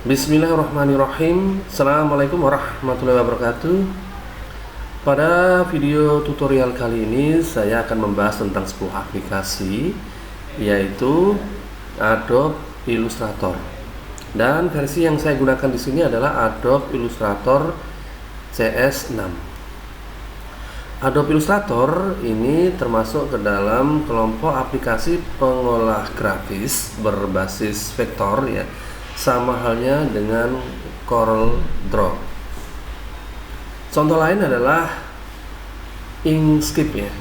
Bismillahirrahmanirrahim. Assalamualaikum warahmatullahi wabarakatuh. Pada video tutorial kali ini saya akan membahas tentang sebuah aplikasi, yaitu Adobe Illustrator. Dan versi yang saya gunakan di sini adalah Adobe Illustrator CS6. Adobe Illustrator ini termasuk ke dalam kelompok aplikasi pengolah grafis berbasis vektor, ya. Sama halnya dengan Corel Draw. Contoh lain adalah Inkscape, ya.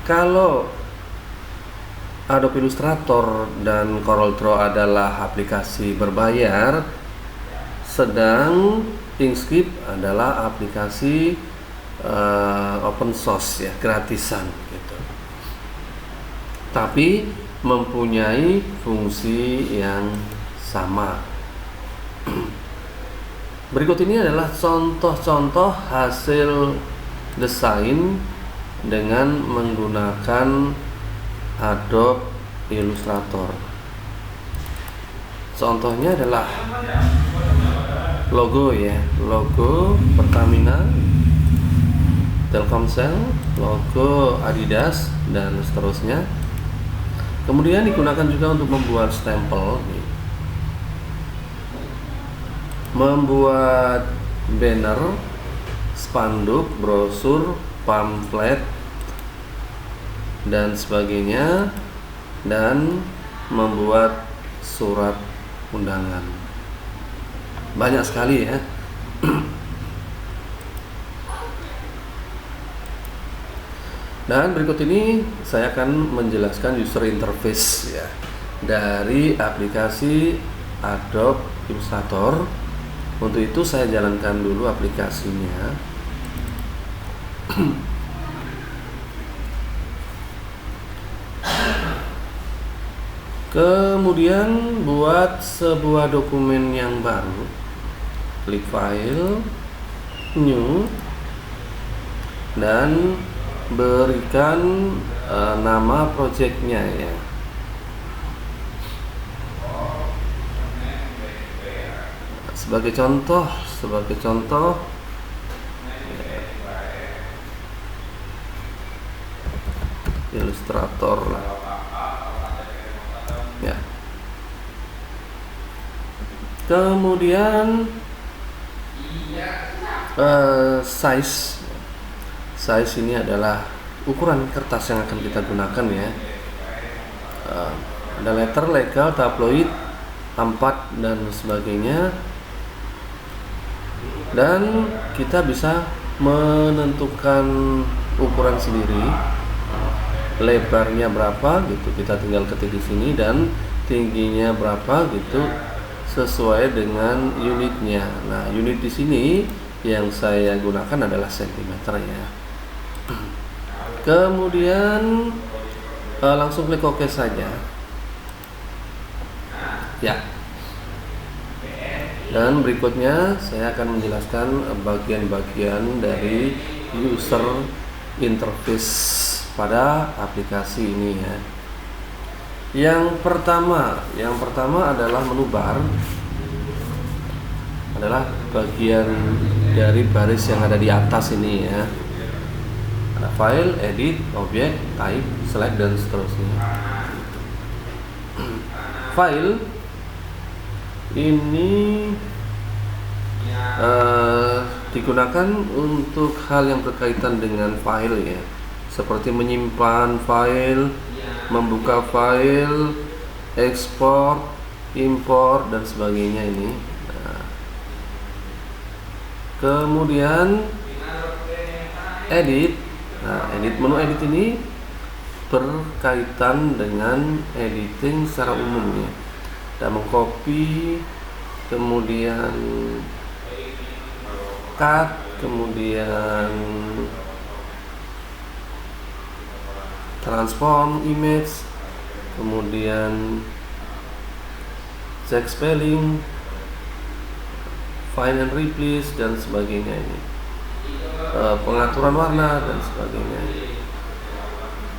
Kalau Adobe Illustrator dan Corel Draw adalah aplikasi berbayar, sedang Inkscape adalah aplikasi open source, ya, gratisan gitu. Tapi mempunyai fungsi yang sama. Berikut ini adalah contoh-contoh hasil desain dengan menggunakan Adobe Illustrator. Contohnya adalah logo, ya, logo Pertamina, Telkomsel, logo Adidas, dan seterusnya. Kemudian digunakan juga untuk membuat stempel, membuat banner, spanduk, brosur, pamflet, dan sebagainya, dan membuat surat undangan. Banyak sekali, ya. Dan berikut ini saya akan menjelaskan user interface, ya, dari aplikasi Adobe Illustrator. Untuk itu saya jalankan dulu aplikasinya. Kemudian buat sebuah dokumen yang baru. Klik File, New, dan berikan nama projectnya, ya. Sebagai contoh Illustrator, ya. Kemudian size ini adalah ukuran kertas yang akan kita gunakan, ya. Ada letter, legal, tabloid, A4, dan sebagainya. Dan kita bisa menentukan ukuran sendiri, lebarnya berapa gitu, kita tinggal ketik di sini, dan tingginya berapa gitu, sesuai dengan unitnya. Nah, unit di sini yang saya gunakan adalah sentimeter, ya. Kemudian langsung klik OK saja, ya. Dan berikutnya saya akan menjelaskan bagian-bagian dari user interface pada aplikasi ini, ya. Yang pertama adalah menu bar, adalah bagian dari baris yang ada di atas ini, ya. Ada file, edit, objek, type, select, dan seterusnya. File ini digunakan untuk hal yang berkaitan dengan file, ya, seperti menyimpan file, membuka file, ekspor, impor, dan sebagainya ini. Kemudian edit. Nah, menu edit ini berkaitan dengan editing secara umum, ya. Kita mengcopy, kemudian cut, kemudian transform image, kemudian check spelling, find and replace, dan sebagainya ini. Pengaturan warna dan sebagainya.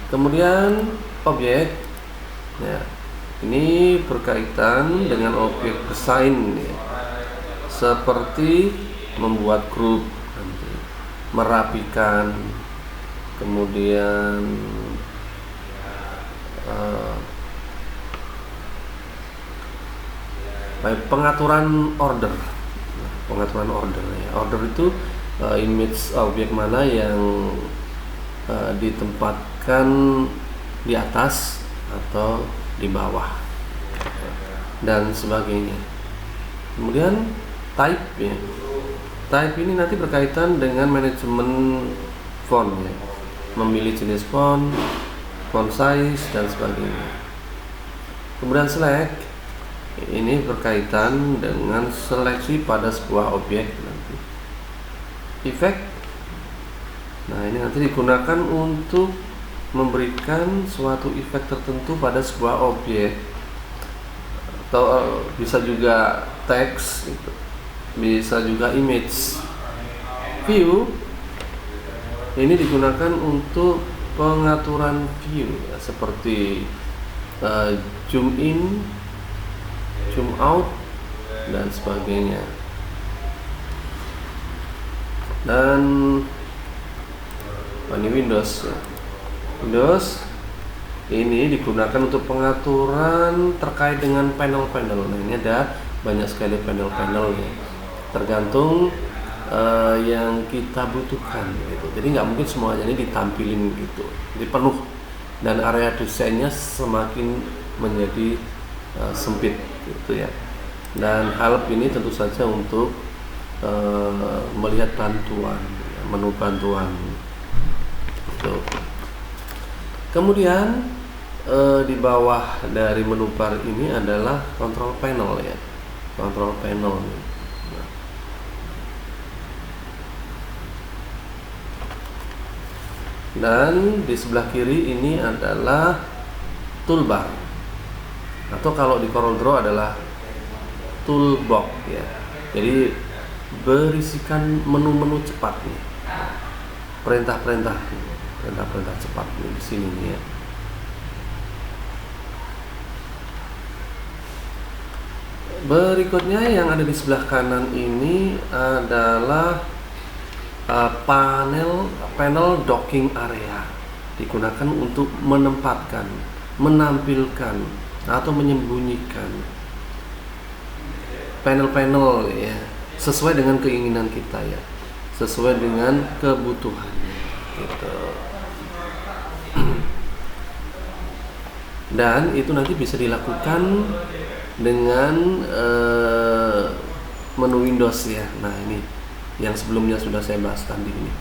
Kemudian objek, ya. Ini berkaitan dengan objek desain ya. Seperti membuat grup, merapikan, kemudian pengaturan order. Pengaturan order ya. Order itu image objek mana yang ditempatkan di atas atau di bawah dan sebagainya. Kemudian type ya. Type ini nanti berkaitan dengan manajemen font ya. Memilih jenis font size dan sebagainya. Kemudian select ini berkaitan dengan seleksi pada sebuah objek nanti. Effect, nah ini nanti digunakan untuk memberikan suatu efek tertentu pada sebuah objek, atau bisa juga teks, gitu. Bisa juga image. View ini digunakan untuk pengaturan view ya, seperti zoom in, zoom out dan sebagainya. Dan ini Windows ya. Windows ini digunakan untuk pengaturan terkait dengan panel-panel. Nah, ini ada banyak sekali panel-panel ya. Tergantung yang kita butuhkan gitu. Jadi nggak mungkin semuanya ini ditampilin gitu. Jadi penuh dan area desainnya semakin menjadi sempit gitu ya. Dan help ini tentu saja untuk melihat bantuan, menu bantuan gitu. Kemudian di bawah dari menu bar ini adalah control panel ya, control panel. Dan di sebelah kiri ini adalah toolbar, atau kalau di CorelDRAW adalah toolbox ya. Jadi berisikan menu-menu cepat nih, perintah-perintah cepat nih di sini nih ya. Berikutnya yang ada di sebelah kanan ini adalah panel docking area, digunakan untuk menempatkan, menampilkan atau menyembunyikan panel-panel ya, sesuai dengan keinginan kita ya, sesuai dengan kebutuhannya gitu. Dan itu nanti bisa dilakukan dengan menu Windows ya. Nah ini yang sebelumnya sudah saya bahas tadi ini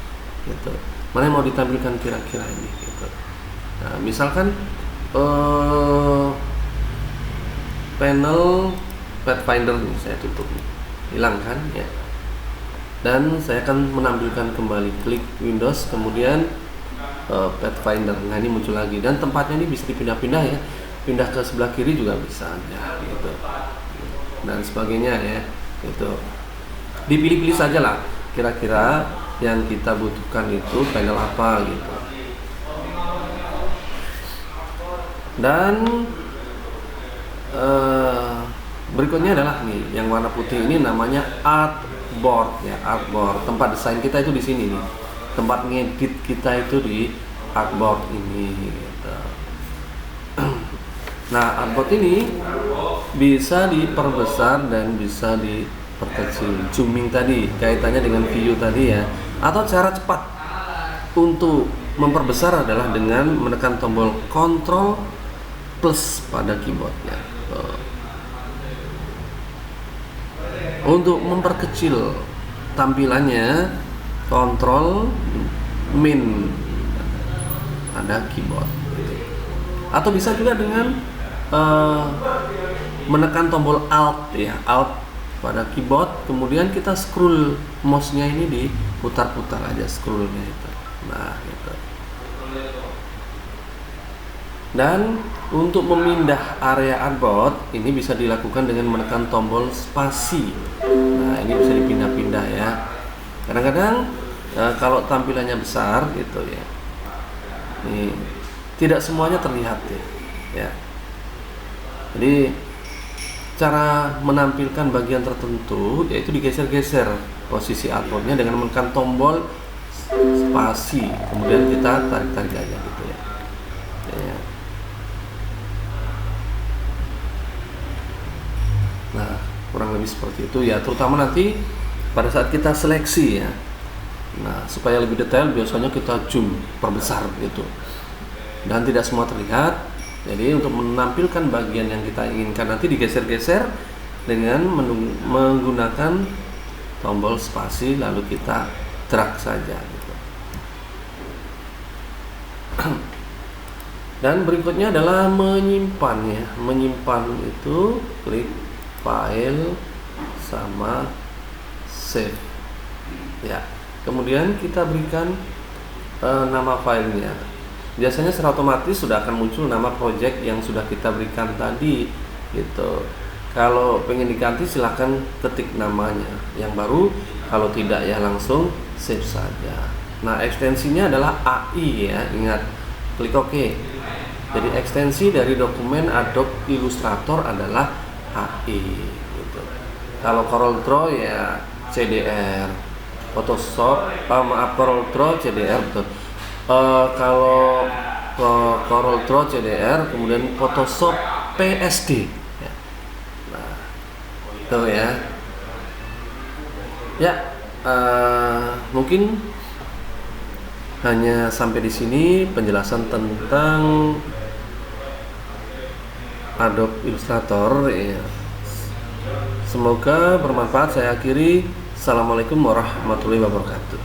gitu. Mana yang mau ditampilkan kira-kira ini gitu. Nah, misalkan panel Pathfinder nih saya tutup nih, hilang kan ya. Dan saya akan menampilkan kembali, klik Windows kemudian Pathfinder. Nah ini muncul lagi dan tempatnya ini bisa dipindah-pindah ya, pindah ke sebelah kiri juga bisa ya gitu dan sebagainya ya gitu. Dipilih-pilih saja lah kira-kira yang kita butuhkan itu panel apa gitu. Dan berikutnya adalah nih yang warna putih ini namanya artboard ya, artboard. Tempat desain kita itu di sini nih, tempat ngedit kita itu di artboard ini gitu. Nah artboard ini bisa diperbesar dan bisa diperkecil, zooming tadi kaitannya dengan view tadi ya. Atau cara cepat untuk memperbesar adalah dengan menekan tombol Ctrl plus pada keyboardnya. Untuk memperkecil tampilannya Ctrl Min pada keyboard. Atau bisa juga dengan menekan tombol Alt ya, Alt pada keyboard, kemudian kita scroll mouse-nya ini diputar-putar aja scrollnya itu. Nah, gitu. Dan untuk memindah area artboard ini bisa dilakukan dengan menekan tombol spasi. Nah, ini bisa dipindah-pindah ya. Kadang-kadang kalau tampilannya besar gitu ya. Nih, tidak semuanya terlihat ya. Jadi cara menampilkan bagian tertentu yaitu digeser-geser posisi artboardnya dengan menekan tombol spasi, kemudian kita tarik-tarik aja gitu ya. Nah, kurang lebih seperti itu ya, terutama nanti pada saat kita seleksi ya. Nah, supaya lebih detail biasanya kita zoom, perbesar gitu. Dan tidak semua terlihat. Jadi untuk menampilkan bagian yang kita inginkan nanti digeser-geser dengan menggunakan tombol spasi, lalu kita drag saja gitu. Dan berikutnya adalah menyimpan ya. Menyimpan itu klik file sama save ya. Kemudian kita berikan nama filenya. Biasanya secara otomatis sudah akan muncul nama project yang sudah kita berikan tadi gitu. Kalau pengen diganti silahkan ketik namanya yang baru, kalau tidak ya langsung save saja. Nah, ekstensinya adalah AI ya, ingat, klik OK. Jadi ekstensi dari dokumen Adobe Illustrator adalah AI gitu. Kalau Corel Draw ya CDR, Photoshop, Corel Draw CDR betul. Kalau Corel Draw CDR, kemudian Photoshop PSD. Ya. Nah, itu ya. Ya, mungkin hanya sampai di sini penjelasan tentang Adobe Illustrator. Ya. Semoga bermanfaat. Saya akhiri. Assalamualaikum warahmatullahi wabarakatuh.